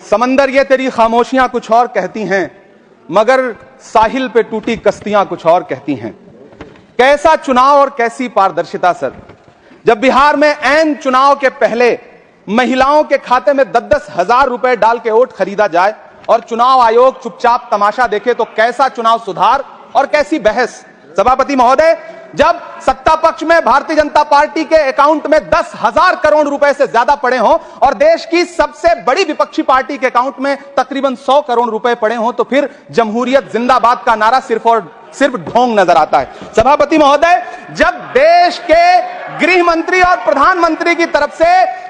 समंदर ये तेरी खामोशियां कुछ और कहती हैं, मगर साहिल पे टूटी कश्तियां कुछ और कहती हैं। कैसा चुनाव और कैसी पारदर्शिता सर, जब बिहार में ऐन चुनाव के पहले महिलाओं के खाते में 10-10 हजार रुपए डाल के वोट खरीदा जाए और चुनाव आयोग चुपचाप तमाशा देखे, तो कैसा चुनाव सुधार और कैसी बहस। सभापति महोदय, जब सत्ता पक्ष में भारतीय जनता पार्टी के अकाउंट में 10,000 करोड़ रुपए से ज्यादा पड़े हों और देश की सबसे बड़ी विपक्षी पार्टी के अकाउंट में तकरीबन 100 करोड़ रुपए पड़े हों, तो फिर जमहूरियत जिंदाबाद का नारा सिर्फ और सिर्फ ढोंग नजर आता है। सभापति महोदय, जब देश के गृह मंत्री और प्रधानमंत्री की तरफ से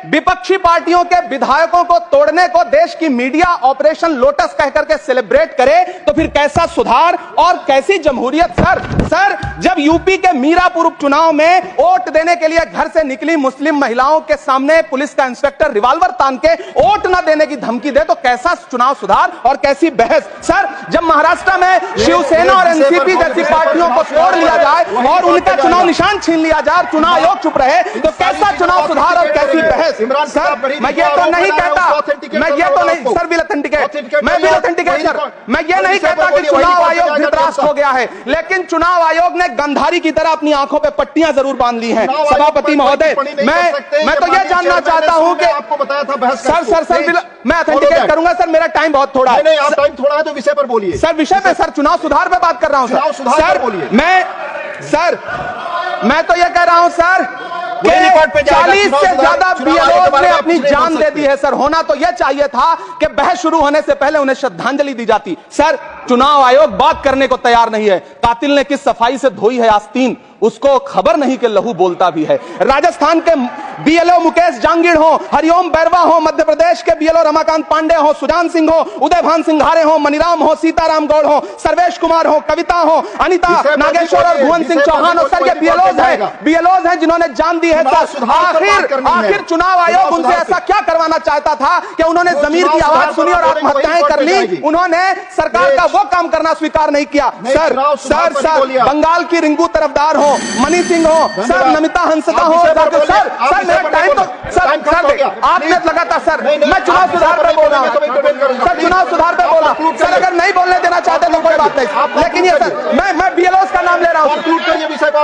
विपक्षी पार्टियों के विधायकों को तोड़ने को देश की मीडिया ऑपरेशन लोटस कहकर के सेलिब्रेट करे, तो फिर कैसा सुधार और कैसी जमहूरियत। सर, जब यूपी के मीरापुर उपचुनाव में वोट देने के लिए घर से निकली मुस्लिम महिलाओं के सामने पुलिस का इंस्पेक्टर रिवॉल्वर तान के वोट न देने की धमकी दे, तो कैसा चुनाव सुधार और कैसी बहस। सर, जब महाराष्ट्र में शिवसेना और एनसीपी जैसी पार्टियों को तोड़ लिया जाए और उनका चुनाव निशान छीन लिया जाए और चुनाव आयोग चुप रहे, तो कैसा चुनाव सुधार और कैसी बहस। सर, मैं ये तो नहीं कहता, मैं ये तो नहीं सर विल ऑथेंटिकेट, मैं विल ऑथेंटिकेट सर, मैं ये नहीं कहता कि चुनाव आयोग धृतराष्ट्र हो गया है, लेकिन चुनाव आयोग ने गंधारी की तरह अपनी आंखों पे पट्टियां जरूर बांध ली हैं। सभापति महोदय, मैं तो ये जानना चाहता हूं कि आपको बताया था बहस सर मैं ऑथेंटिकेट करूंगा सर, मेरा टाइम बहुत थोड़ा है। नहीं, आप टाइम थोड़ा है तो विषय पर बोलिए सर। विषय पे सर, चुनाव सुधार पे बात कर रहा हूं सर। सर बोलिए। मैं तो ये कह रहा हूं सर कि 40 से ज्यादा बीएलओ ने अपनी जान दे दी है सर। होना तो यह चाहिए था कि बहस शुरू होने से पहले उन्हें श्रद्धांजलि दी जाती। सर, चुनाव आयोग बात करने को तैयार नहीं है। कातिल ने किस सफाई से धोई है आस्तीन, उसको खबर नहीं कि लहू बोलता भी है। राजस्थान के बीएलओ मुकेश जांगीड़ हो, हरिओम बैरवा हो, मध्य प्रदेश के बीएलओ रमाकांत पांडे हो, सुजान सिंह हो, उदयभान सिंघारे हो, मनीराम हो, सीताराम गौड़ हो, सर्वेश कुमार हो, कविता हो, अनिता नागेश्वर और भुवन सिंह चौहान हो। सर, ये बीएलओज हैं जिन्होंने जान दी है सर। आखिर चुनाव आयोग उनसे ऐसा क्या करवाना चाहता था कि उन्होंने जमीर की आवाज सुनी और आत्महत्याएं कर ली। उन्होंने सरकार का वो काम करना स्वीकार नहीं किया। सर, बंगाल की रिंकू तरफदार हो, मनी सिंह हो, सर नमिता हंसदा हो। सर मेरा टाइम तो सर आपने लगातार सर, मैं चुनाव सुधार पे बोल रहा हूँ सर, चुनाव सुधार पे बोला सर। अगर नहीं बोलने देना चाहते तो कोई बात नहीं, लेकिन ये सर मैं बीएलओस का नाम ले रहा हूँ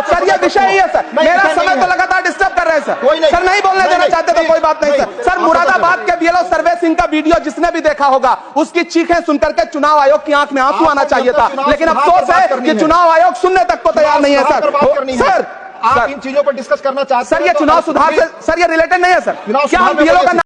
सर। ये विषय ही है सर, मेरा समय तो लगातार डिस्टर्ब कर रहे हैं सर। नहीं बोलने देना चाहते तो कोई बात नहीं सर। सर, मुरादाबाद के बीएलओ सर्वे सिंह का वीडियो जिसने भी देखा होगा, उसकी चीखें सुनकर के चुनाव आयोग की आंख में आंसू आना चाहिए था, लेकिन अफसोस है कि चुनाव आयोग सुनने तक को तैयार नहीं है सर। आप इन चीजों पर डिस्कस करना चाहते हैं? सर, ये चुनाव सुधार से सर ये रिलेटेड नहीं है सर। क्या हम बीएलओ का